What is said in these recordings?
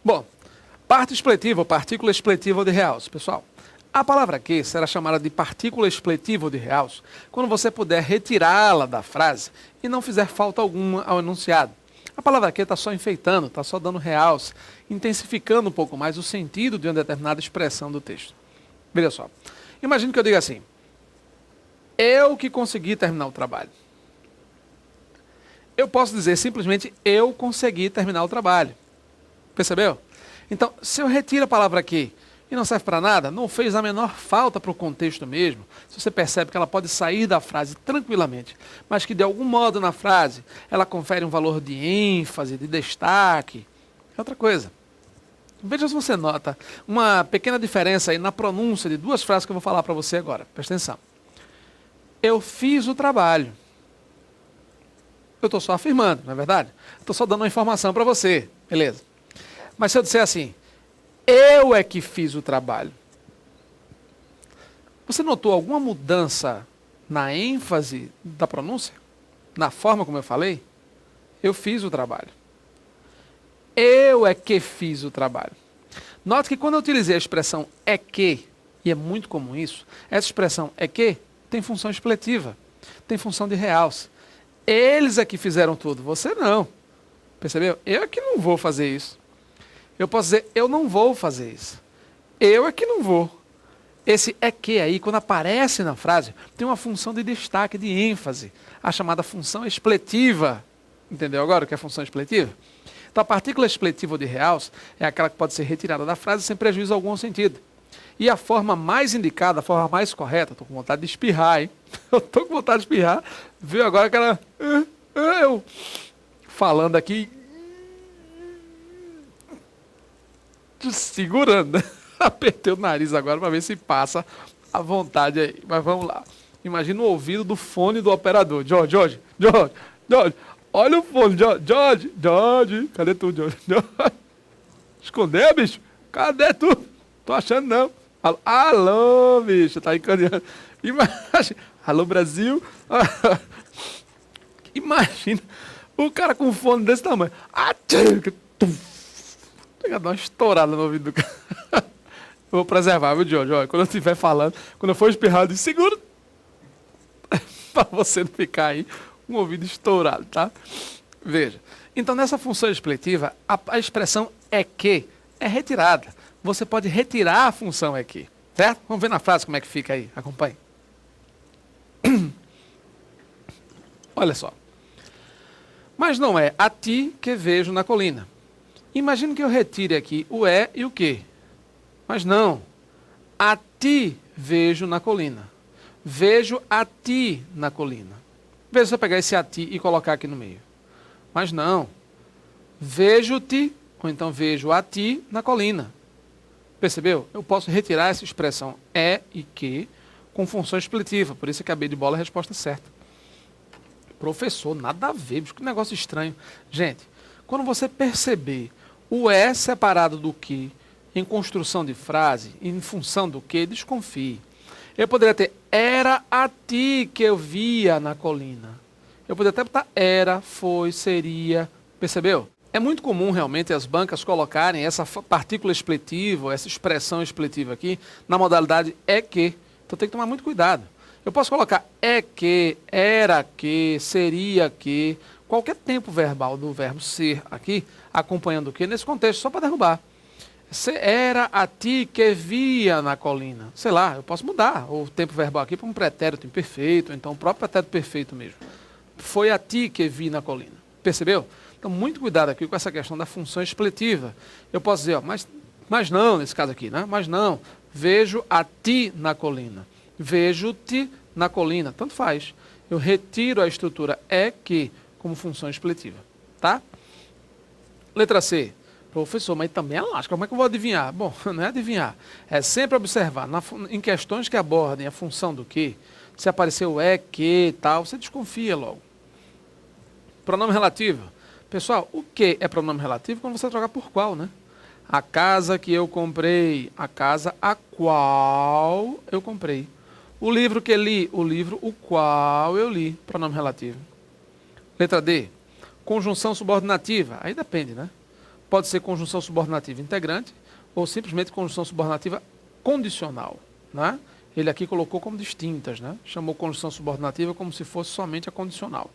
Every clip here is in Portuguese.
Bom, parte expletiva ou partícula expletiva ou de realce. Pessoal, a palavra que será chamada de partícula expletiva ou de realce quando você puder retirá-la da frase e não fizer falta alguma ao enunciado. A palavra que está só enfeitando, está só dando realce, intensificando um pouco mais o sentido de uma determinada expressão do texto. Veja só, imagine que eu diga assim: eu que consegui terminar o trabalho. Eu posso dizer simplesmente eu consegui terminar o trabalho. Percebeu? Então, se eu retiro a palavra que e não serve para nada, não fez a menor falta para o contexto mesmo, se você percebe que ela pode sair da frase tranquilamente, mas que de algum modo na frase ela confere um valor de ênfase, de destaque, é outra coisa. Veja se você nota uma pequena diferença aí na pronúncia de duas frases que eu vou falar para você agora. Presta atenção. Eu fiz o trabalho. Eu estou só afirmando, não é verdade? Estou só dando uma informação para você, beleza? Mas se eu disser assim, eu é que fiz o trabalho. Você notou alguma mudança na ênfase da pronúncia? Na forma como eu falei? Eu fiz o trabalho. Eu é que fiz o trabalho. Note que quando eu utilizei a expressão é que, e é muito comum isso, essa expressão é que tem função expletiva, tem função de realce. Eles é que fizeram tudo, você não. Percebeu? Eu é que não vou fazer isso. Eu posso dizer, eu não vou fazer isso. Eu é que não vou. Esse é que aí, quando aparece na frase, tem uma função de destaque, de ênfase, a chamada função expletiva. Entendeu agora o que é função expletiva? Então, a partícula expletiva ou de realce é aquela que pode ser retirada da frase sem prejuízo algum ao sentido. E a forma mais indicada, a forma mais correta, estou com vontade de espirrar, hein? Eu estou com vontade de espirrar. Viu agora aquela... Eu falando aqui... segurando. Apertei o nariz agora para ver se passa a vontade aí. Mas vamos lá. Imagina o ouvido do fone do operador. Jorge. Olha o fone, Jorge. Cadê tu, Jorge? Esconder, bicho? Cadê tu? Tô achando não. Alô, bicho. Tá encadeando. Imagina. Alô, Brasil. Imagina o cara com um fone desse tamanho. Dar uma estourada no ouvido do cara. Eu vou preservar, viu, Jorge? Olha, quando eu estiver falando, quando eu for espirrar, eu seguro para você não ficar aí um ouvido estourado, tá? Veja. Então, nessa função expletiva, a expressão é que é retirada. Você pode retirar a função é que, certo? Vamos ver na frase como é que fica aí. Acompanhe. Olha só. Mas não é a ti que vejo na colina. Imagine que eu retire aqui o é e o que. Mas não. A ti vejo na colina. Vejo a ti na colina. Veja se eu pegar esse a ti e colocar aqui no meio. Mas não. Vejo-te, ou então vejo a ti na colina. Percebeu? Eu posso retirar essa expressão é e que com função expletiva. Por isso eu acabei de bola a resposta certa. Professor, nada a ver, que negócio estranho. Gente, quando você perceber o é separado do que em construção de frase, em função do que, desconfie. Eu poderia ter era a ti que eu via na colina. Eu poderia até botar era, foi, seria. Percebeu? É muito comum realmente as bancas colocarem essa partícula expletiva, essa expressão expletiva aqui, na modalidade é que. Então tem que tomar muito cuidado. Eu posso colocar é que, era que, seria que, qualquer tempo verbal do verbo ser aqui, acompanhando o que, nesse contexto, só para derrubar. Era a ti que via na colina. Sei lá, eu posso mudar o tempo verbal aqui para um pretérito imperfeito, então o próprio pretérito perfeito mesmo. Foi a ti que vi na colina. Percebeu? Então, muito cuidado aqui com essa questão da função expletiva. Eu posso dizer, ó, mas não, nesse caso aqui, né? Mas não, vejo a ti na colina. Vejo-te na colina. Tanto faz. Eu retiro a estrutura é que como função expletiva. Tá? Letra C. Professor, mas também é lógica. Como é que eu vou adivinhar? Bom, não é adivinhar. É sempre observar. Em questões que abordem a função do que, se apareceu é, que, tal, você desconfia logo. Pronome relativo. Pessoal, o que é pronome relativo quando você trocar por qual, né? A casa que eu comprei, a casa a qual eu comprei. O livro que li, o livro o qual eu li, pronome relativo. Letra D, conjunção subordinativa, aí depende, né? pode ser conjunção subordinativa integrante ou simplesmente conjunção subordinativa condicional, né? Ele aqui colocou como distintas, né? Chamou conjunção subordinativa como se fosse somente a condicional.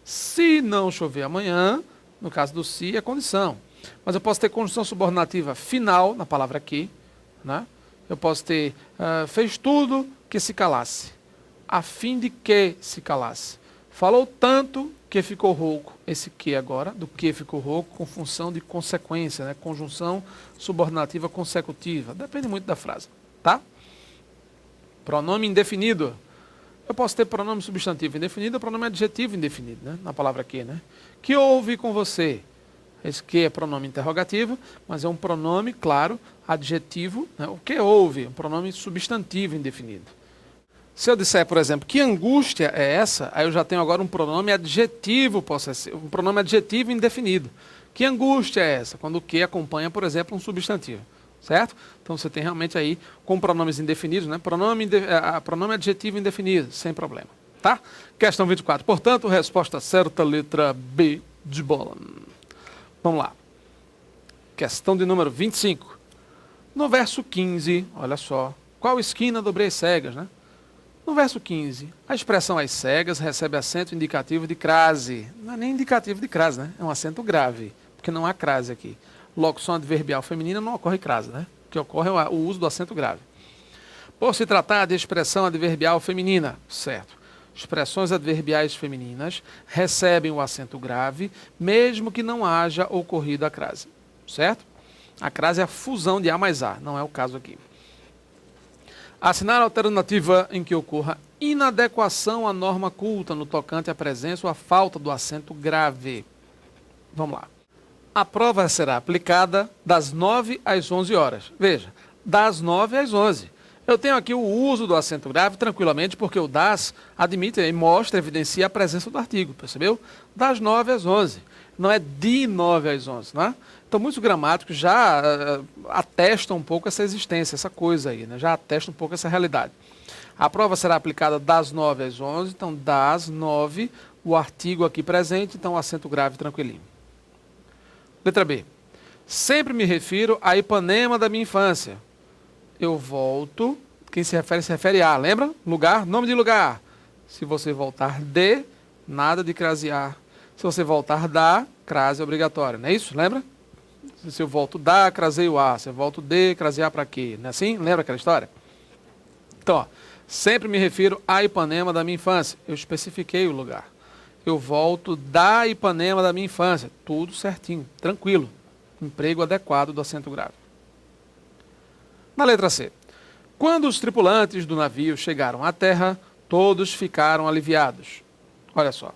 Se não chover amanhã, no caso do se, é condição. Mas eu posso ter conjunção subordinativa final, na palavra que, né? Eu posso ter fez tudo que se calasse, a fim de que se calasse. Falou tanto que ficou rouco. Esse que agora, do que ficou rouco, com função de consequência, né? Conjunção subordinativa consecutiva. Depende muito da frase, tá? Pronome indefinido. Eu posso ter pronome substantivo indefinido ou pronome adjetivo indefinido, né? Na palavra que, né? Que houve com você? Esse que é pronome interrogativo, mas é um pronome, claro, adjetivo, né? O que houve? Um pronome substantivo indefinido. Se eu disser, por exemplo, que angústia é essa, aí eu já tenho agora um pronome adjetivo possessivo, um pronome adjetivo indefinido. Que angústia é essa? Quando o que acompanha, por exemplo, um substantivo. Certo? Então você tem realmente aí com pronomes indefinidos, né? Pronome adjetivo indefinido, sem problema. Tá? Questão 24. Portanto, resposta certa, letra B de bola. Vamos lá. Questão de número 25. No verso 15, olha só. Qual esquina dobrei as cegas, né? No verso 15, a expressão as cegas recebe acento indicativo de crase. Não é nem indicativo de crase, né? É um acento grave, porque não há crase aqui. Locução adverbial feminina não ocorre crase, né? O que ocorre é o uso do acento grave. Por se tratar de expressão adverbial feminina, certo? Expressões adverbiais femininas recebem o acento grave, mesmo que não haja ocorrido a crase, certo? A crase é a fusão de A mais A, não é o caso aqui. Assinar a alternativa em que ocorra inadequação à norma culta no tocante à presença ou à falta do acento grave. Vamos lá. A prova será aplicada das 9 às 11 horas. Veja, das 9 às 11. Eu tenho aqui o uso do acento grave tranquilamente, porque o das admite e mostra, evidencia a presença do artigo, percebeu? Das 9 às 11. Não é de 9 às 11, né? Então, muitos gramáticos já atestam um pouco essa existência, essa coisa aí, né? Já atestam um pouco essa realidade. A prova será aplicada das 9 às 11, então das 9, o artigo aqui presente, então o acento grave tranquilinho. Letra B. Sempre me refiro a Ipanema da minha infância. Eu volto, quem se refere a, lembra? Lugar, nome de lugar. Se você voltar de, nada de crasear. Se você voltar da, crase obrigatória, não é isso? Lembra? Se eu volto da, craseio a. Se eu volto de, crasear para quê? Não é assim? Lembra aquela história? Então, ó, sempre me refiro a Ipanema da minha infância. Eu especifiquei o lugar. Eu volto da Ipanema da minha infância. Tudo certinho, tranquilo. Emprego adequado do acento grave. Na letra C. Quando os tripulantes do navio chegaram à terra, todos ficaram aliviados. Olha só.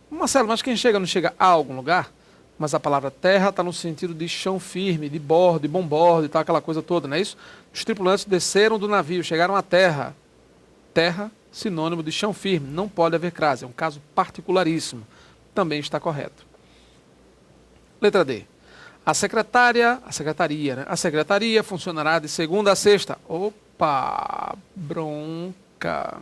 Marcelo, mas quem chega não chega a algum lugar? Mas a palavra terra está no sentido de chão firme, de bordo, de bom bordo e tal, aquela coisa toda, não é isso? Os tripulantes desceram do navio, chegaram à terra. Terra, sinônimo de chão firme, não pode haver crase, é um caso particularíssimo. Também está correto. Letra D. A secretaria funcionará de segunda a sexta. Opa, bronca.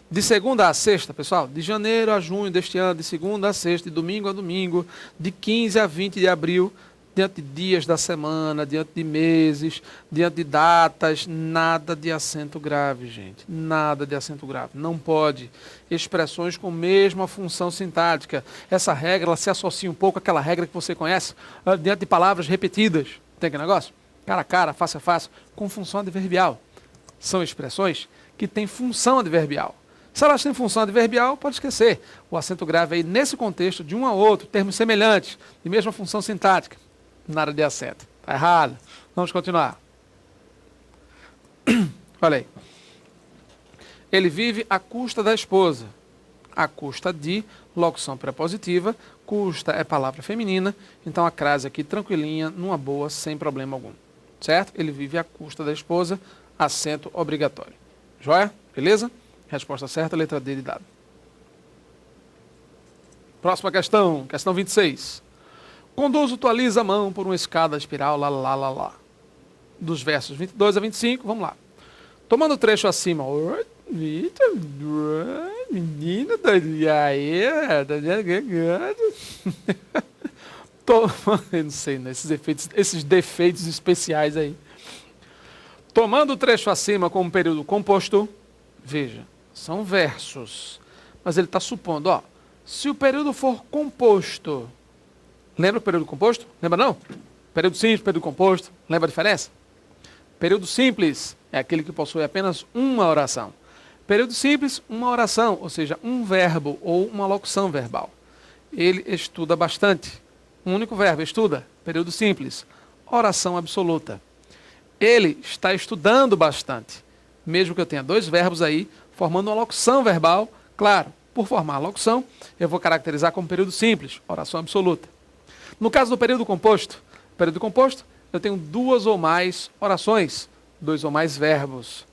De segunda a sexta, pessoal, de janeiro a junho deste ano, de segunda a sexta, de domingo a domingo, de 15 a 20 de abril, diante de dias da semana, diante de meses, diante de datas, nada de acento grave, gente. Nada de acento grave. Não pode. Expressões com mesma função sintática. Essa regra, ela se associa um pouco àquela regra que você conhece, diante de palavras repetidas. Tem aquele negócio? Cara a cara, face a face, com função adverbial. São expressões que têm função adverbial. Se elas têm função adverbial, pode esquecer. O acento grave aí, nesse contexto, de um a outro, termos semelhantes, de mesma função sintática. Nada de acento. Está errado. Vamos continuar. Olha aí. Ele vive à custa da esposa. À custa de, locução prepositiva. Custa é palavra feminina. Então a crase aqui tranquilinha, numa boa, sem problema algum. Certo? Ele vive à custa da esposa. Acento obrigatório. Joia? Beleza? Resposta certa, letra D de dado. Próxima questão. Questão 26. Conduzo tua lisa mão por uma escada espiral, lá, lá, lá, lá. Dos versos 22 a 25, vamos lá. Tomando o trecho acima. Menina, Eu não sei, né? Esses defeitos especiais aí. Tomando o trecho acima como período composto, veja, são versos. Mas ele está supondo, ó, se o período for composto, lembra o período composto? Lembra não? Período simples, período composto, lembra a diferença? Período simples é aquele que possui apenas uma oração. Período simples, uma oração, ou seja, um verbo ou uma locução verbal. Ele estuda bastante. Um único verbo, estuda. Período simples, oração absoluta. Ele está estudando bastante. Mesmo que eu tenha dois verbos aí, formando uma locução verbal, claro, por formar a locução, eu vou caracterizar como período simples, oração absoluta. No caso do período composto, eu tenho duas ou mais orações, dois ou mais verbos.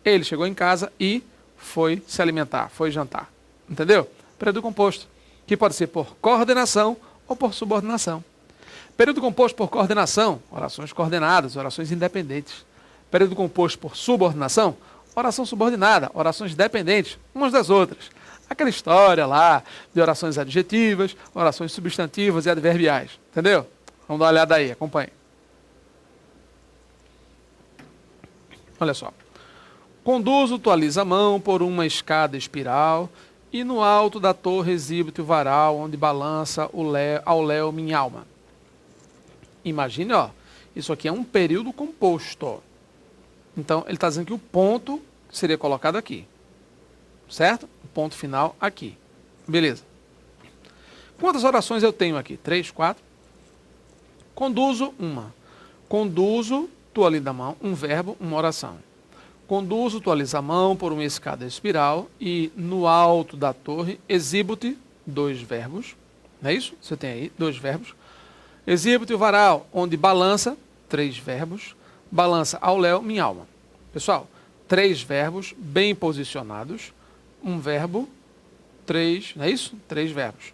Ele chegou em casa e foi se alimentar, foi jantar. Entendeu? Período composto, que pode ser por coordenação ou por subordinação. Período composto por coordenação, orações coordenadas, orações independentes. Período composto por subordinação, oração subordinada, orações dependentes umas das outras. Aquela história lá de orações adjetivas, orações substantivas e adverbiais. Entendeu? Vamos dar uma olhada aí, acompanhe. Olha só. Conduzo, tu alisa a mão por uma escada espiral e no alto da torre exibo-te o varal onde balança ao léu minha alma. Imagine, ó, isso aqui é um período composto. Então, ele está dizendo que o ponto seria colocado aqui. Certo? O ponto final aqui. Beleza. Quantas orações eu tenho aqui? 3, 4. Conduzo, uma. Conduzo, tu alisa a mão, um verbo, uma oração. Conduzo, tu alisa a mão por uma escada espiral e no alto da torre exibo-te, dois verbos. Não é isso? Você tem aí dois verbos. Exibo-te o varal, onde balança, 3 verbos. Balança ao léu, minha alma. Pessoal, 3 verbos bem posicionados. Um verbo, 3, não é isso? 3 verbos.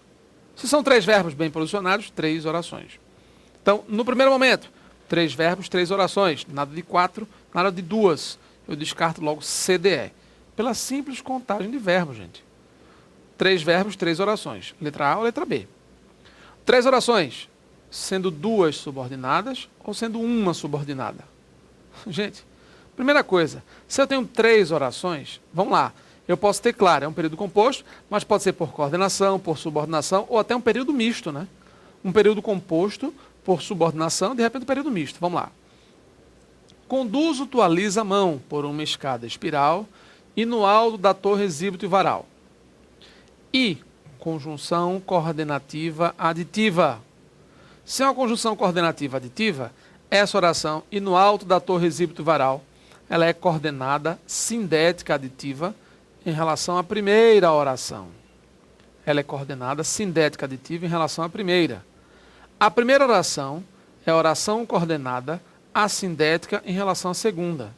Se são 3 verbos bem posicionados, 3 orações. Então, no primeiro momento, 3 verbos, 3 orações. Nada de 4, nada de 2. Eu descarto logo CDE. Pela simples contagem de verbos, gente. 3 verbos, 3 orações. Letra A ou letra B. 3 orações, sendo 2 subordinadas ou sendo uma subordinada. Gente, primeira coisa, se eu tenho 3 orações, vamos lá. Eu posso ter, claro, é um período composto, mas pode ser por coordenação, por subordinação ou até um período misto, né? Um período composto por subordinação, de repente um período misto. Vamos lá. Conduzo, tu alisa a mão por uma escada espiral e no alto da torre exibo-te o varal. E, conjunção coordenativa aditiva. Se é uma conjunção coordenativa aditiva, essa oração, e no alto da torre exibo-te o varal, ela é coordenada sindética aditiva em relação à primeira oração. Ela é coordenada sindética aditiva em relação à primeira. A primeira oração é a oração coordenada assindética em relação à segunda.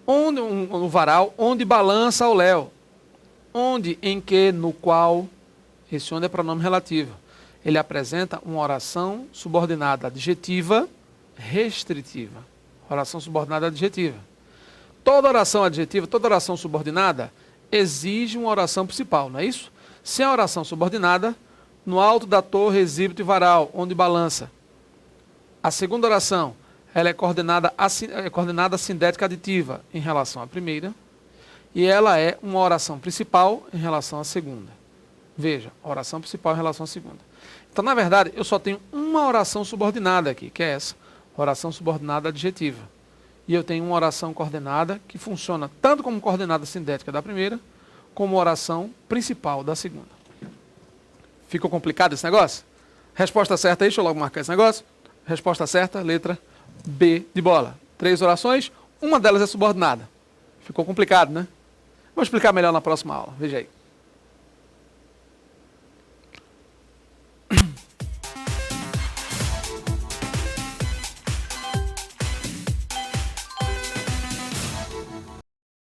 Onde o varal, onde balança ao léu. Onde, em que, no qual, esse onde é pronome relativo. Ele apresenta uma oração subordinada adjetiva restritiva. Oração subordinada adjetiva. Toda oração adjetiva, toda oração subordinada exige uma oração principal, não é isso? Se é a oração subordinada, no alto da torre exibo-te varal, onde balança. A segunda oração, ela é coordenada sindética aditiva em relação à primeira, e ela é uma oração principal em relação à segunda. Veja, oração principal em relação à segunda. Então, na verdade, eu só tenho uma oração subordinada aqui, que é essa, oração subordinada adjetiva. E eu tenho uma oração coordenada que funciona tanto como coordenada sindética da primeira, como oração principal da segunda. Ficou complicado esse negócio? Resposta certa aí, deixa eu logo marcar esse negócio. Resposta certa, letra B de bola. 3 orações, uma delas é subordinada. Ficou complicado, né? Vou explicar melhor na próxima aula. Veja aí.